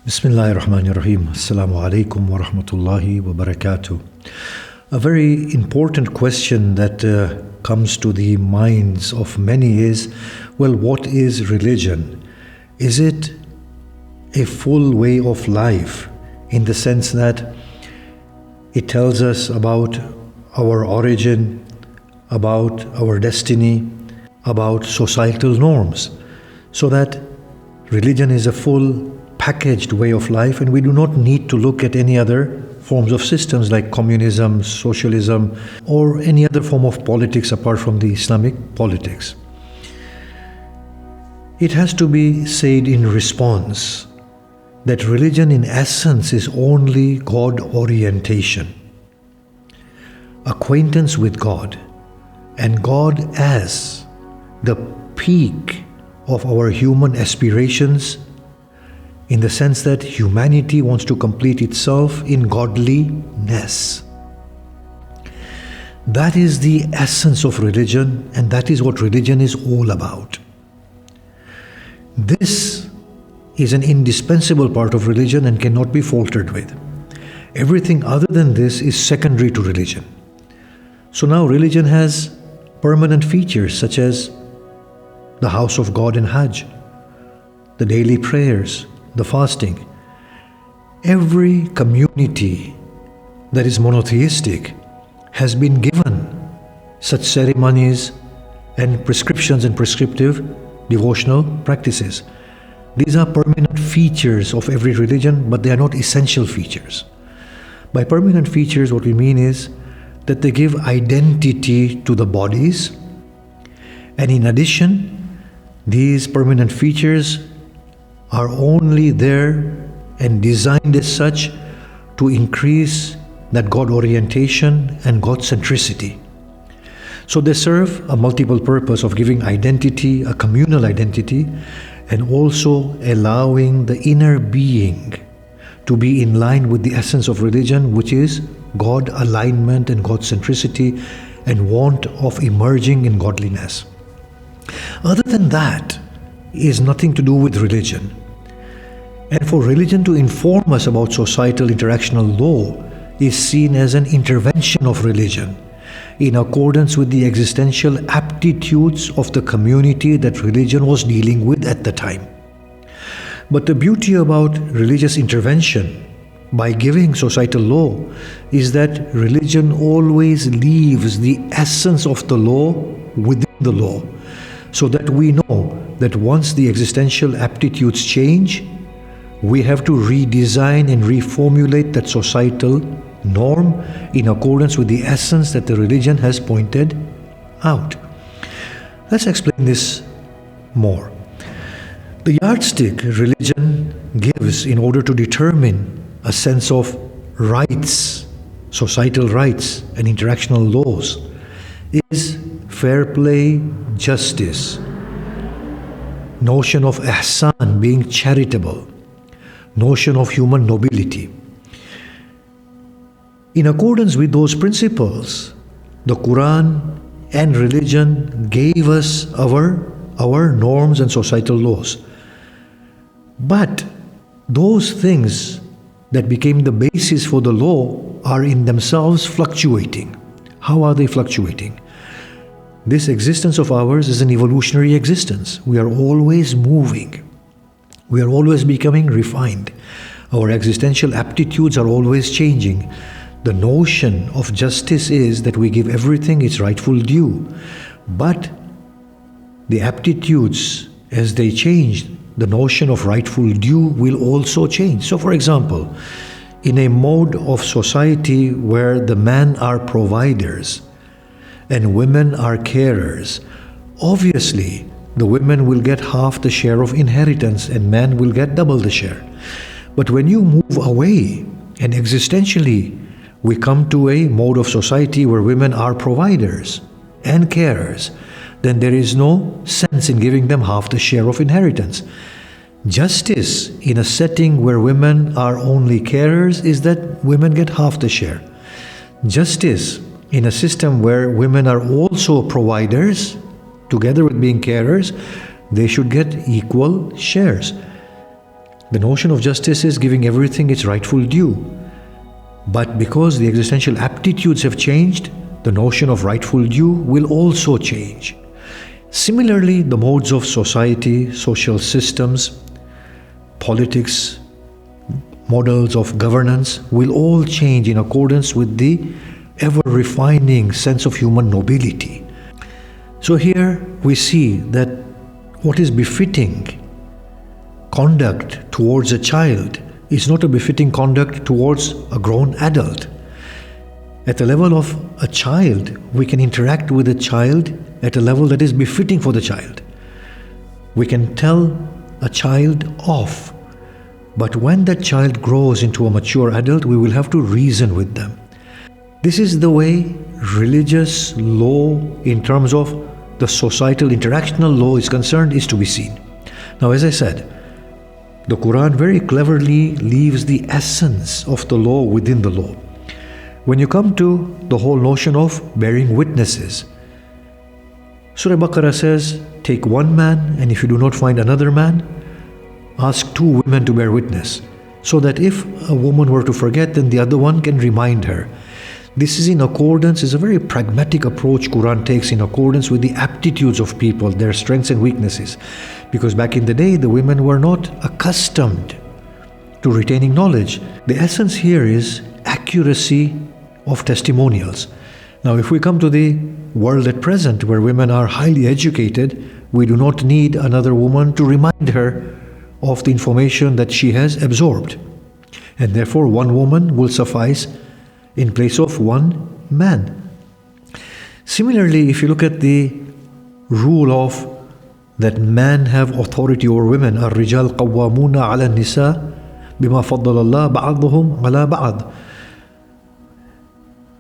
Bismillahir Rahmanir Rahim. Assalamu alaikum wa rahmatullahi wa barakatuh. A very important question that comes to the minds of many is, well, what is religion? Is it a full way of life in the sense that it tells us about our origin, about our destiny, about societal norms, so that religion is a full packaged way of life, and we do not need to look at any other forms of systems like communism, socialism, or any other form of politics apart from the Islamic politics. It has to be said in response that religion in essence is only God orientation, acquaintance with God, and God as the peak of our human aspirations, in the sense that humanity wants to complete itself in godliness. That is the essence of religion, and that is what religion is all about. This is an indispensable part of religion and cannot be faltered with. Everything other than this is secondary to religion. So now religion has permanent features such as the house of God in Hajj, the daily prayers, the fasting. Every community that is monotheistic has been given such ceremonies and prescriptions and prescriptive devotional practices. These are permanent features of every religion, but they are not essential features. By permanent features, what we mean is that they give identity to the bodies, and in addition, these permanent features are only there and designed as such to increase that God orientation and God centricity. So they serve a multiple purpose of giving identity, a communal identity, and also allowing the inner being to be in line with the essence of religion, which is God alignment and God centricity and want of emerging in godliness. Other than that is nothing to do with religion. And for religion to inform us about societal interactional law is seen as an intervention of religion in accordance with the existential aptitudes of the community that religion was dealing with at the time. But the beauty about religious intervention by giving societal law is that religion always leaves the essence of the law within the law, so that we know that once the existential aptitudes change, we have to redesign and reformulate that societal norm in accordance with the essence that the religion has pointed out. Let's explain this more. The yardstick religion gives in order to determine a sense of rights, societal rights and interactional laws is fair play, justice, notion of ihsan, being charitable, notion of human nobility. In accordance with those principles, the Quran and religion gave us our norms and societal laws. But those things that became the basis for the law are in themselves fluctuating. How are they fluctuating? This existence of ours is an evolutionary existence. We are always moving. We are always becoming refined. Our existential aptitudes are always changing. The notion of justice is that we give everything its rightful due. But the aptitudes, as they change, the notion of rightful due will also change. So for example, in a mode of society where the men are providers and women are carers, obviously the women will get half the share of inheritance and men will get double the share. But when you move away and existentially we come to a mode of society where women are providers and carers, then there is no sense in giving them half the share of inheritance. Justice in a setting where women are only carers is that women get half the share. Justice in a system where women are also providers, together with being carers, they should get equal shares. The notion of justice is giving everything its rightful due. But because the existential aptitudes have changed, the notion of rightful due will also change. Similarly, the modes of society, social systems, politics, models of governance will all change in accordance with the ever-refining sense of human nobility. So here we see that what is befitting conduct towards a child is not a befitting conduct towards a grown adult. At the level of a child, we can interact with a child at a level that is befitting for the child. We can tell a child off. But when that child grows into a mature adult, we will have to reason with them. This is the way religious law, in terms of the societal interactional law is concerned, is to be seen. Now, as I said, the Quran very cleverly leaves the essence of the law within the law. When you come to the whole notion of bearing witnesses, Surah Baqarah says, take one man, and if you do not find another man, ask two women to bear witness, so that if a woman were to forget, then the other one can remind her. This is in accordance, is a very pragmatic approach Quran takes in accordance with the aptitudes of people, their strengths and weaknesses. Because back in the day, the women were not accustomed to retaining knowledge. The essence here is accuracy of testimonials. Now, if we come to the world at present, where women are highly educated, we do not need another woman to remind her of the information that she has absorbed. And therefore, one woman will suffice in place of one man. Similarly, if you look at the rule of that men have authority over women, الرجال قوامون على النساء بما فضل الله بعضهم على بعض,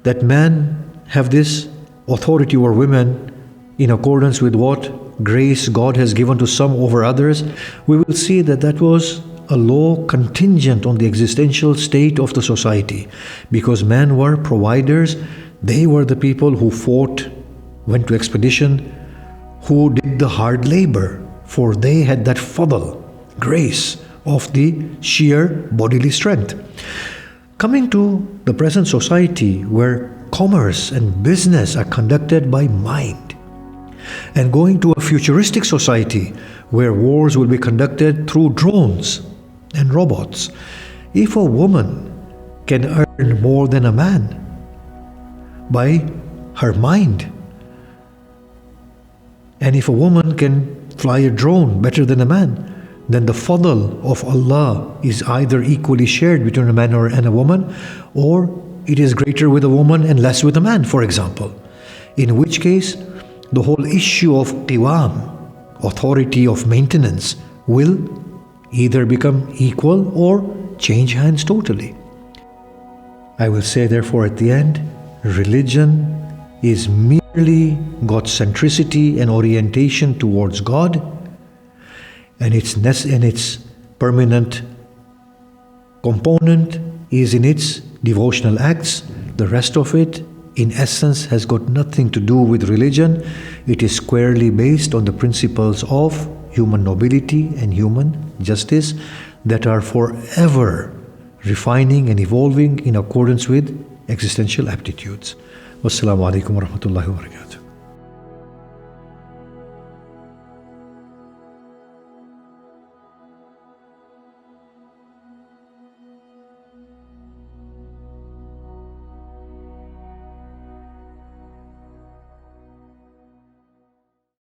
that men have this authority over women in accordance with what grace God has given to some over others, we will see that that was a law contingent on the existential state of the society. Because men were providers, they were the people who fought, went to expedition, who did the hard labor, for they had that fadl, grace of the sheer bodily strength. Coming to the present society, where commerce and business are conducted by mind, and going to a futuristic society where wars will be conducted through drones and robots, if a woman can earn more than a man by her mind, and if a woman can fly a drone better than a man, then the fadl of Allah is either equally shared between a man and a woman, or it is greater with a woman and less with a man, for example. In which case, the whole issue of qiwam, authority of maintenance, will either become equal or change hands totally. I will say therefore at the end, religion is merely God's centricity and orientation towards God, and its permanent component is in its devotional acts. The rest of it, in essence, has got nothing to do with religion. It is squarely based on the principles of human nobility and human justice that are forever refining and evolving in accordance with existential aptitudes. Wassalamu alaikum warahmatullahi wabarakatuh.